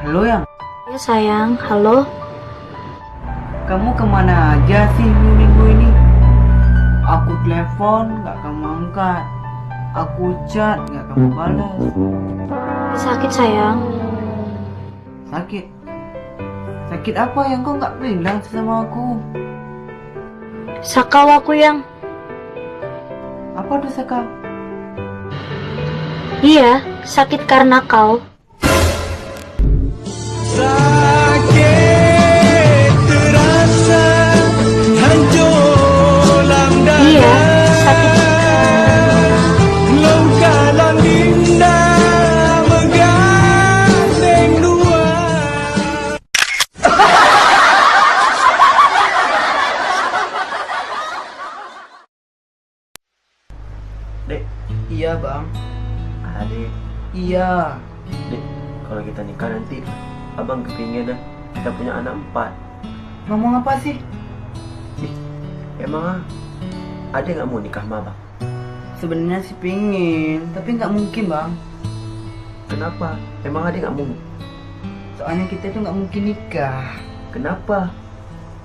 Halo yang, Ya sayang, halo. kamu kemana aja sih minggu ini? Aku telepon nggak kamu angkat, aku chat nggak kamu balas. Sakit sayang. Sakit? Sakit apa yang kau nggak bilang sama aku? Sakau aku yang. Apa dosa kau? Iya, sakit karena kau. Iya, sakit. Dek, Iya bang. adik, Iya. dek, kalau kita nikah nanti, abang kepingin dah kita punya anak 4. Ngomong apa sih? Emang adik nggak mau nikah sama abang? Sebenarnya sih pingin, tapi nggak mungkin bang. Kenapa? Emang adik nggak mau? Soalnya kita itu nggak mungkin nikah. Kenapa?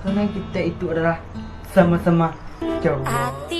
Karena kita itu adalah sama-sama cowok. Hati